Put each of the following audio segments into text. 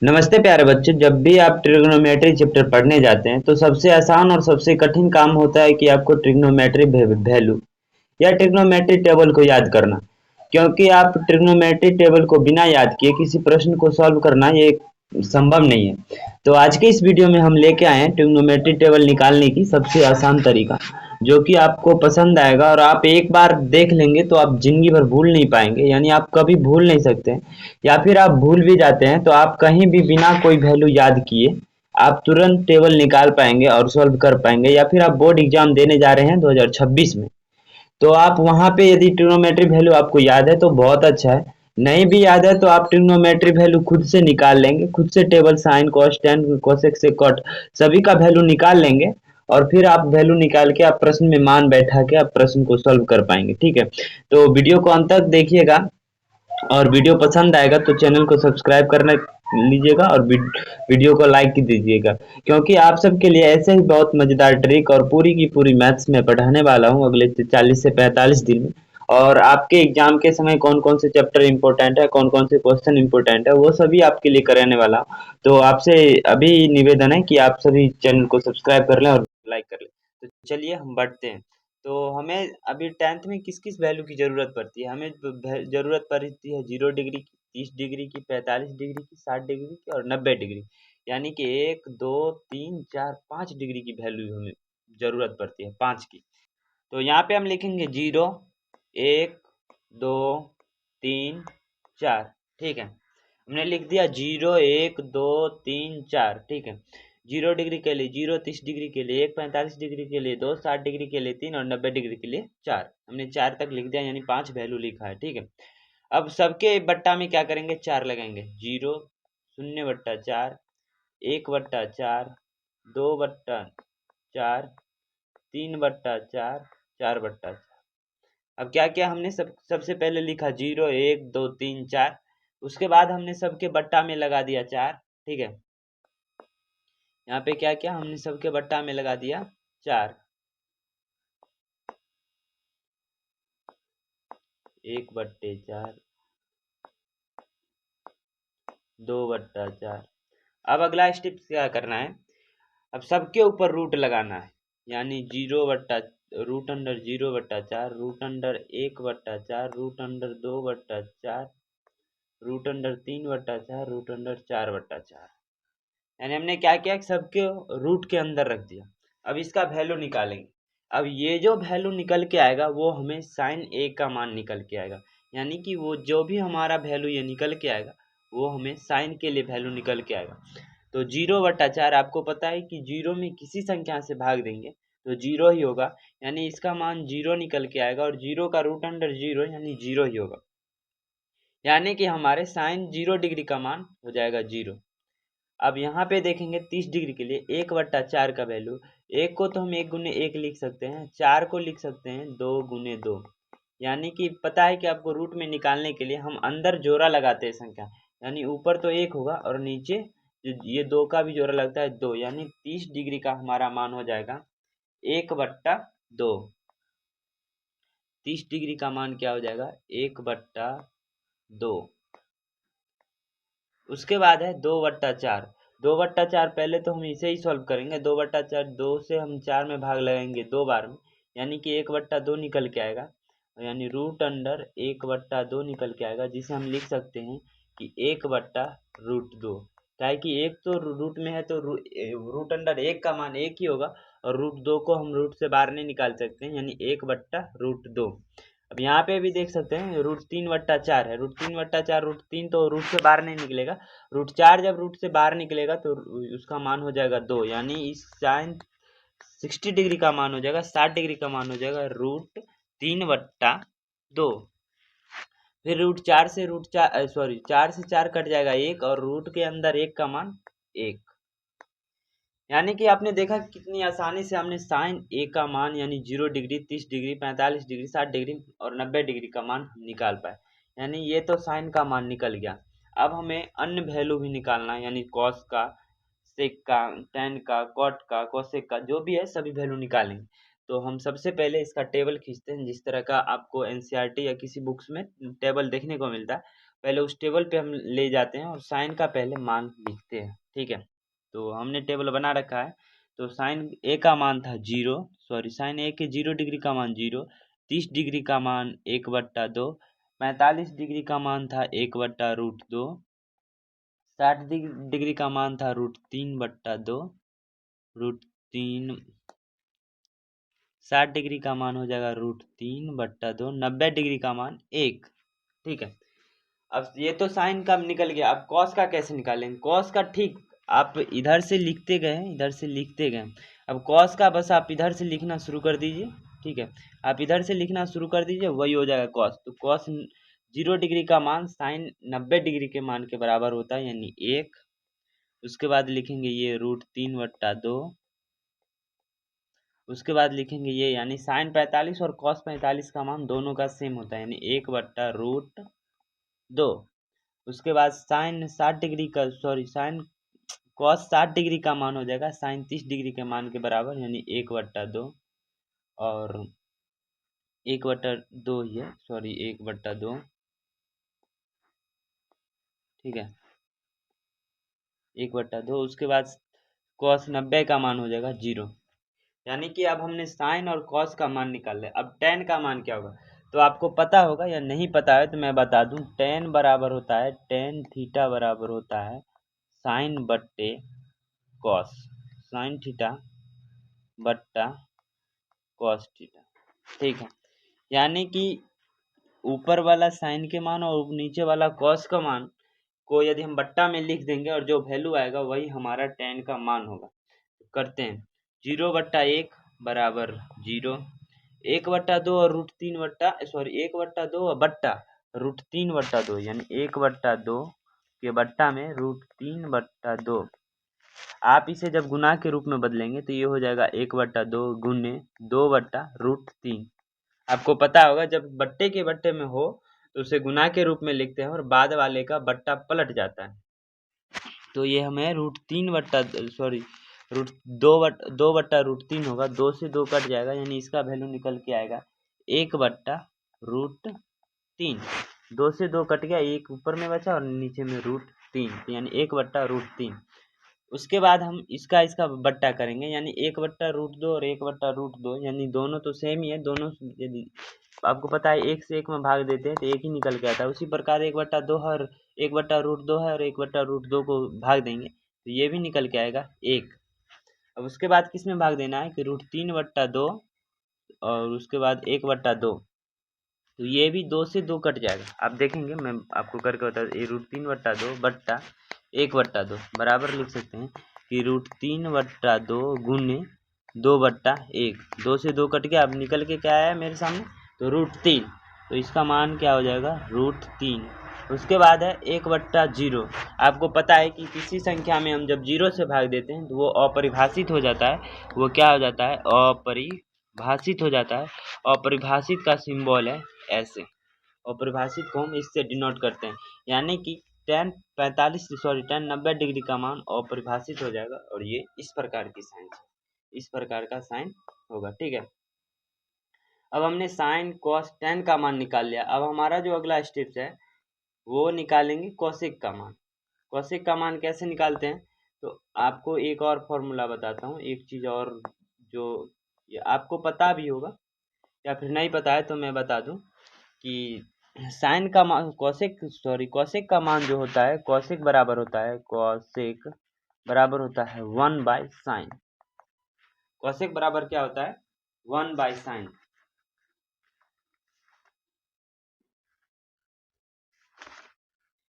नमस्ते प्यारे बच्चों। जब भी आप ट्रिग्नोमेट्री चैप्टर पढ़ने जाते हैं तो सबसे आसान और सबसे कठिन काम होता है कि आपको ट्रिग्नोमेट्री वैल्यू या ट्रिग्नोमेट्री टेबल को याद करना। क्योंकि आप ट्रिग्नोमेट्री टेबल को बिना याद किए किसी प्रश्न को सॉल्व करना ये संभव नहीं है। तो आज के इस वीडियो में हम लेके आए हैं ट्रिग्नोमेट्री टेबल निकालने की सबसे आसान तरीका, जो कि आपको पसंद आएगा और आप एक बार देख लेंगे तो आप जिंदगी भर भूल नहीं पाएंगे, यानी आप कभी भूल नहीं सकते हैं। या फिर आप भूल भी जाते हैं तो आप कहीं भी बिना कोई वैल्यू याद किए आप तुरंत टेबल निकाल पाएंगे और सॉल्व कर पाएंगे। या फिर आप बोर्ड एग्जाम देने जा रहे हैं 2026 में, तो आप वहाँ पे यदि ट्रिग्नोमेट्री वैल्यू आपको याद है तो बहुत अच्छा है। नहीं भी याद है तो आप ट्रिग्नोमेट्री वैल्यू खुद से निकाल लेंगे, खुद से table sine cos tan cosec सेकॉट सभी का वैल्यू निकाल लेंगे। और फिर आप वैल्यू निकाल के आप प्रश्न में मान बैठा के आप प्रश्न को सॉल्व कर पाएंगे। ठीक है, तो वीडियो को अंत तक देखिएगा और वीडियो पसंद आएगा तो चैनल को सब्सक्राइब करना लीजिएगा और वीडियो को लाइक की दीजिएगा। क्योंकि आप सबके लिए ऐसे ही बहुत मजेदार ट्रिक और पूरी की पूरी मैथ्स में पढ़ाने वाला हूँ अगले 40 से 45 दिन में। और आपके एग्जाम के समय कौन कौन से चैप्टर इंपॉर्टेंट है, कौन कौन से क्वेश्चन इंपॉर्टेंट है, वो सभी आपके लिए कराने वाला हूँ। तो आपसे अभी निवेदन है कि आप सभी चैनल को सब्सक्राइब कर लें और लाइक कर लें। तो चलिए हम बढ़ते हैं। तो हमें अभी 10th में किस किस वैल्यू की ज़रूरत पड़ती है? हमें ज़रूरत पड़ती है 0 डिग्री की, 30 डिग्री की, 45 डिग्री की, 60 डिग्री की और 90 डिग्री। यानी कि 1 2 3 4 5 डिग्री की वैल्यू हमें ज़रूरत पड़ती है, 5 की। तो यहाँ पे हम लिखेंगे 0 1 2 3 4। ठीक है, हमने लिख दिया 0 1 2 3 4। ठीक है, 0 डिग्री के लिए 0, 30 डिग्री के लिए 1, 45 डिग्री के लिए 2, 60 डिग्री के लिए 3 और 90 डिग्री के लिए 4। हमने 4 तक लिख दिया, यानी 5 वैल्यू लिखा है। ठीक है, अब सबके बट्टा में क्या करेंगे, 4 लगाएंगे। 0 0 बट्टा 4, 1 बट्टा 4, 2 बट्टा 4, 3 बट्टा 4, 4 बट्टा 4। अब क्या किया हमने, सबसे पहले लिखा 0 1 2 3 4। उसके बाद हमने सबके बट्टा में लगा दिया 4। ठीक है, यहाँ पे क्या किया हमने, सबके बट्टा में लगा दिया 4। 1/4, 2/4। अब अगला स्टेप क्या करना है, अब सबके ऊपर रूट लगाना है। यानी 0 बट्टा root under 0/4, root under 1/4, root under 2/4, root under 3/4, root under 4/4। यानी हमने क्या किया, सबके रूट के अंदर रख दिया। अब इसका वैल्यू निकालेंगे। अब ये जो वैल्यू निकल के आएगा वो हमें साइन ए का मान निकल के आएगा। यानी कि वो जो भी हमारा वैल्यू ये निकल के आएगा वो हमें साइन के लिए वैल्यू निकल के आएगा। तो 0/4 आपको पता है कि 0 में किसी संख्या से भाग देंगे तो 0 ही होगा, यानी इसका मान 0 निकल के आएगा। और 0 का रूट अंडर 0 यानी 0 ही होगा। यानी कि हमारे साइन 0 डिग्री का मान हो जाएगा 0। अब यहाँ पे देखेंगे 30 डिग्री के लिए 1/4 का वैल्यू, एक को तो हम 1 गुने 1 लिख सकते हैं, 4 को लिख सकते हैं 2 गुने 2। यानी कि पता है कि आपको रूट में निकालने के लिए हम अंदर जोड़ा लगाते हैं संख्या। यानी ऊपर तो 1 होगा और नीचे ये 2 का भी जोड़ा लगता है 2। यानी 30 डिग्री का हमारा मान हो जाएगा 1/2। 30 डिग्री का मान क्या हो जाएगा, 1/2। उसके बाद है 2/4। 2/4 पहले तो हम इसे ही सॉल्व करेंगे। 2/4, 2 से हम 4 में भाग लगाएंगे 2 बार में, यानी कि 1/2 निकल के आएगा। यानी रूट अंडर 1/2 निकल के आएगा, जिसे हम लिख सकते हैं कि 1/√2। क्या है कि एक तो रूट में है तो रूट अंडर 1 का मान 1 ही होगा और √2 को हम रूट से बाहर नहीं निकाल सकते हैं, यानी 1/√2। अब यहाँ पे भी देख सकते हैं √3/4 है। √3/4, √3 तो रूट से बाहर नहीं निकलेगा। √4 जब रूट से बाहर निकलेगा तो उसका मान हो जाएगा 2। यानी इस साइन 60 डिग्री का मान हो जाएगा, 60 डिग्री का मान हो जाएगा √3/2। फिर चार से 4 कट जाएगा 1 और रूट के अंदर 1 का मान 1। यानी कि आपने देखा कि कितनी आसानी से हमने साइन ए का मान यानी 0 डिग्री, 30 डिग्री, 45 डिग्री, 60 डिग्री और 90 डिग्री का मान हम निकाल पाए। यानी ये तो साइन का मान निकल गया। अब हमें अन्य वैल्यू भी निकालना है, यानी कॉस का, सेक का, टेन का, कॉट का, कोसेक का, जो भी है सभी वैल्यू निकालेंगे। तो हम सबसे पहले इसका टेबल खींचते हैं, जिस तरह का आपको एनसीईआरटी या किसी बुक्स में टेबल देखने को मिलता है। पहले उस टेबल पे हम ले जाते हैं और साइन का पहले मान लिखते हैं। ठीक है, तो हमने टेबल बना रखा है। तो साइन ए का मान था 0, सॉरी साइन ए के 0 डिग्री का मान 0, 30 डिग्री का मान 1/2, 45 डिग्री का मान था 1/√2, 60 डिग्री का मान था √3/2, √3, 60 डिग्री का मान हो जाएगा √3/2, 90 डिग्री का मान 1। ठीक है, अब ये तो साइन का निकल गया। अब कॉस का कैसे निकालेंगे? कॉस का ठीक आप इधर से लिखते गए, इधर से लिखते गए। अब कॉस का बस आप इधर से लिखना शुरू कर दीजिए। ठीक है, आप इधर से लिखना शुरू कर दीजिए, वही हो जाएगा कॉस। तो कॉस 0 डिग्री का मान साइन 90 डिग्री के मान के बराबर होता है, यानी 1। उसके बाद लिखेंगे ये √3/2। उसके बाद लिखेंगे ये, यानी साइन 45 और कॉस 45 का मान दोनों का सेम होता है, यानी 1/√2। उसके बाद साइन 60 डिग्री का, सॉरी साइन कॉस 60 डिग्री का मान हो जाएगा साइन 30 डिग्री के मान के बराबर, यानी 1/2। और 1/2 ही है, सॉरी 1/2। ठीक है, 1/2। उसके बाद कॉस 90 का मान हो जाएगा 0। यानी कि अब हमने साइन और कॉस का मान निकाल लिया। अब टेन का मान क्या होगा? तो आपको पता होगा या नहीं पता है तो मैं बता दूं। टेन बराबर होता है, टेन थीटा बराबर होता है साइन बट्टे कॉस, साइन थीटा बट्टा कॉस थीटा। ठीक है, यानी कि ऊपर वाला साइन के मान और नीचे वाला कॉस का मान को यदि हम बट्टा में लिख देंगे और जो वैल्यू आएगा वही हमारा टेन का मान होगा। तो करते हैं, 0/1 बराबर 0, 1/2 और √3 बट्टा √3/2, यानी 1/2 के बट्टा में √3/2। आप इसे जब गुना के रूप में बदलेंगे तो ये हो जाएगा 1/2 गुने 2/√3। आपको पता होगा जब बट्टे के बट्टे में हो तो उसे गुना के रूप में लिखते हैं और बाद वाले का बट्टा पलट जाता है। तो ये हमें रूट 2/√3 होगा, 2 से 2 कट जाएगा, यानी इसका वैल्यू निकल के आएगा 1/√3। 2 से 2 कट गया, एक ऊपर में बचा और नीचे में √3, यानी 1/√3। उसके बाद हम इसका इसका बट्टा करेंगे, यानी 1/√2 और 1/√2, यानी दोनों तो सेम ही है। दोनों यदि आपको पता है 1 से 1 में भाग देते हैं तो 1 ही निकल के आता है। उसी प्रकार 1/2 और 1/√2 है और 1/√2 को भाग देंगे तो ये भी निकल के आएगा 1। अब उसके बाद किस में भाग देना है कि √3/2 और उसके बाद 1/2, तो ये भी 2 से 2 कट जाएगा। आप देखेंगे, मैं आपको करके बता दूं, ये √3/2 बट्टा 1/2 बराबर लिख सकते हैं कि √3/2 गुने 2/1। 2 से 2 कट गया, अब निकल के क्या आया मेरे सामने, तो √3। तो इसका मान क्या हो जाएगा, √3। उसके बाद है 1/0। आपको पता है कि किसी संख्या में हम जब 0 से भाग देते हैं तो वो अपरिभाषित हो जाता है। वो क्या हो जाता है, अपरिभाषित हो जाता है। अपरिभाषित का सिंबल है ऐसे। अपरिभाषित को हम इससे डिनोट करते हैं, यानी कि tan 90 डिग्री का मान अपरिभाषित हो जाएगा और ये इस प्रकार की साइन, इस प्रकार का साइन होगा। ठीक है, अब हमने साइन कॉस tan का मान निकाल लिया। अब हमारा जो अगला स्टेप है वो निकालेंगे कॉसेक का मान। कॉसेक का मान कैसे निकालते हैं, तो आपको एक और फॉर्मूला बताता हूँ, एक चीज़ और जो ये आपको पता भी होगा या फिर नहीं पता है तो मैं बता दूं कि साइन का मान कॉसेक का मान जो होता है, कॉसेक बराबर होता है 1/sin। कॉसेक बराबर क्या होता है, 1/sin।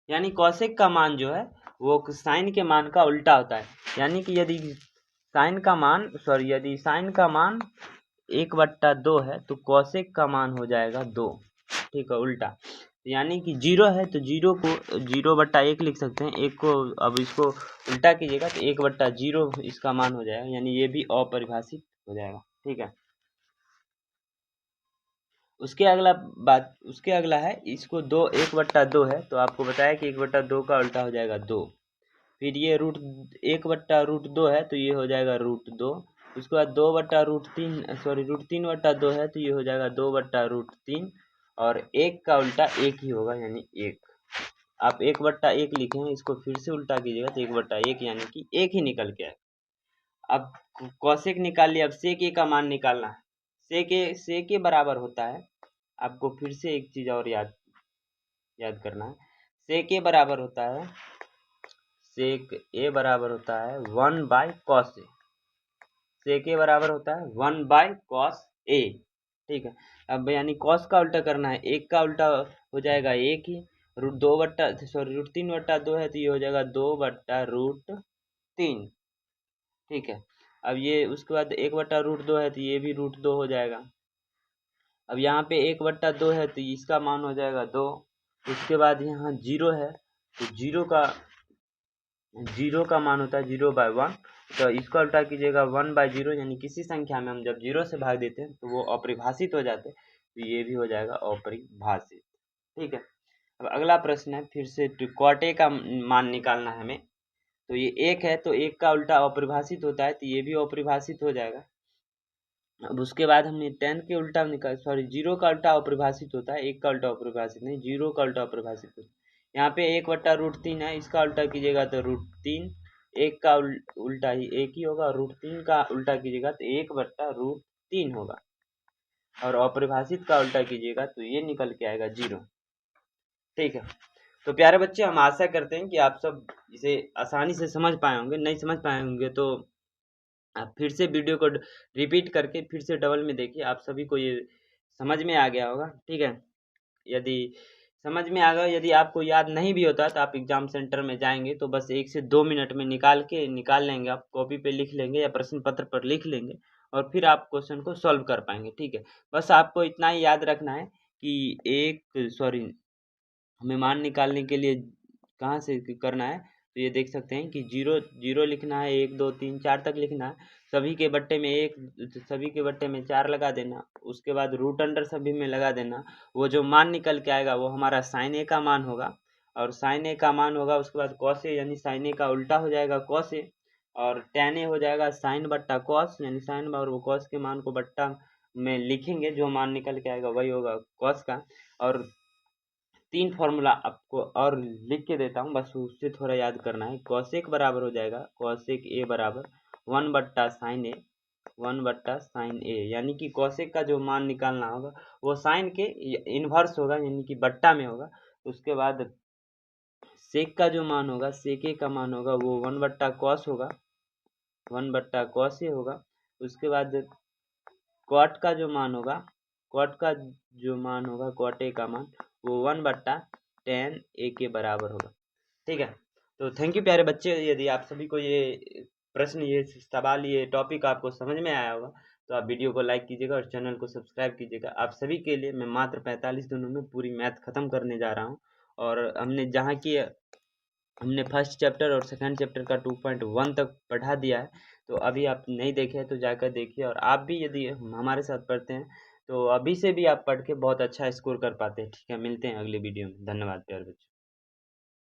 यानी कॉसेक का मान जो है वो साइन के मान का उल्टा होता है। यानी कि यदि साइन का मान 1/2 है तो कॉसेक का मान हो जाएगा 2। ठीक है, उल्टा। यानी कि 0 है तो 0 को 0/1 लिख सकते हैं। एक को अब इसको उल्टा कीजिएगा तो 1/0 इसका मान हो जाएगा, यानी ये भी अपरिभाषित हो जाएगा। ठीक है, उसके अगला है इसको 1/2 है तो आपको बताया कि 1/2 का उल्टा हो जाएगा 2। फिर ये 1/√2 है तो ये हो जाएगा √2। उसके बाद 3/2 है तो ये हो जाएगा 2/√3 और 1 का उल्टा 1 ही होगा, यानी 1। आप 1/1 लिखे हैं, इसको फिर से उल्टा कीजिएगा तो 1/1 यानी कि 1 ही निकल के आएगा। अब कौशिक निकाल लिया, अब सेक ए का मान निकालना है। सेक ए बराबर होता है, आपको फिर से एक चीज और याद करना है। सेक ए बराबर होता है, सेक ए बराबर होता है 1/cos ए। सेक ए बराबर होता है 1/cos ए। ठीक है, अब यानी cos का उल्टा करना है, 1 का उल्टा हो जाएगा 1 ही, √3/2 है तो ये हो जाएगा 2/√3। ठीक है, अब ये उसके बाद 1/√2 है तो ये भी √2 हो जाएगा। अब यहाँ पे 1/2 है तो इसका मान हो जाएगा 2। उसके बाद यहाँ 0 है तो 0 का मान होता है 0/1, तो इसका उल्टा कीजिएगा 1/0, यानी किसी संख्या में हम जब 0 से भाग देते हैं तो वो अपरिभाषित हो जाते हैं, तो ये भी हो जाएगा अपरिभाषित। ठीक है, अब अगला प्रश्न है, फिर से cot A का मान निकालना है हमें। तो ये 1 है तो 1 का उल्टा अपरिभाषित होता है, तो ये भी अपरिभाषित हो जाएगा। अब उसके बाद हमने 10 के उल्टा निकाल, सॉरी 0 का उल्टा अपरिभाषित होता है, 1 का उल्टा अपरिभाषित नहीं, 0 का उल्टा अपरिभाषित होता है। यहाँ पे 1/√3 है, इसका उल्टा कीजिएगा तो √3, 1 का उल्टा ही 1 ही होगा, √3 का उल्टा कीजिएगा तो 1/√3 होगा, और अपरिभाषित का उल्टा कीजिएगा तो ये निकल के आएगा 0। ठीक है, तो प्यारे बच्चे, हम आशा करते हैं कि आप सब इसे आसानी से समझ पाए होंगे। नहीं समझ पाए होंगे तो आप फिर से वीडियो को रिपीट करके फिर से डबल में देखिए, आप सभी को ये समझ में आ गया होगा। ठीक है, यदि समझ में आ गया, यदि आपको याद नहीं भी होता तो आप एग्जाम सेंटर में जाएंगे तो बस 1 से 2 मिनट में निकाल लेंगे, आप कॉपी पे लिख लेंगे या प्रश्न पत्र पर लिख लेंगे, और फिर आप क्वेश्चन को सॉल्व कर पाएंगे। ठीक है, बस आपको इतना ही याद रखना है कि हमें मान निकालने के लिए कहाँ से करना है, तो ये देख सकते हैं कि 0 लिखना है, 1 2 3 4 तक लिखना है, सभी के बट्टे में 1, सभी के बट्टे में 4 लगा देना, उसके बाद रूट अंडर सभी में लगा देना। वो जो मान निकल के आएगा वो हमारा साइन ए का मान होगा, और साइन ए का मान होगा, उसके बाद कॉस ए, यानी साइन ए का उल्टा हो जाएगा कॉस ए, और टैन ए हो जाएगा साइन बट्टा कॉस, यानी साइन और वो कॉस के मान को बट्टा में लिखेंगे, जो मान निकल के आएगा वही होगा कॉस का। और 3 फॉर्मूला आपको और लिख के देता हूँ, बस उससे थोड़ा याद करना है। कॉसेक बराबर हो जाएगा कॉसेक ए बराबर 1/sin ए, यानी कि कॉसेक का जो मान निकालना होगा वो साइन के इन्वर्स होगा, यानी कि बट्टा में होगा। उसके बाद सेक का जो मान होगा, सेक ए का मान होगा वो 1/cos होगा, 1/cos ए होगा। उसके बाद कॉट का जो मान होगा, कॉट ए का मान वो 1/tan ए के बराबर होगा। ठीक है, तो थैंक यू प्यारे बच्चे, यदि आप सभी को ये प्रश्न, ये सवाल, ये टॉपिक आपको समझ में आया होगा तो आप वीडियो को लाइक कीजिएगा और चैनल को सब्सक्राइब कीजिएगा। आप सभी के लिए मैं मात्र 45 दिनों में पूरी मैथ खत्म करने जा रहा हूँ, और हमने फर्स्ट चैप्टर और सेकंड चैप्टर का 2.1 तक पढ़ा दिया है। तो अभी आप नहीं देखे हैं तो जाकर देखिए, और आप भी यदि हमारे साथ पढ़ते हैं तो अभी से भी आप पढ़ के बहुत अच्छा स्कोर कर पाते हैं। ठीक है, मिलते हैं अगले वीडियो में। धन्यवाद प्यारे बच्चों।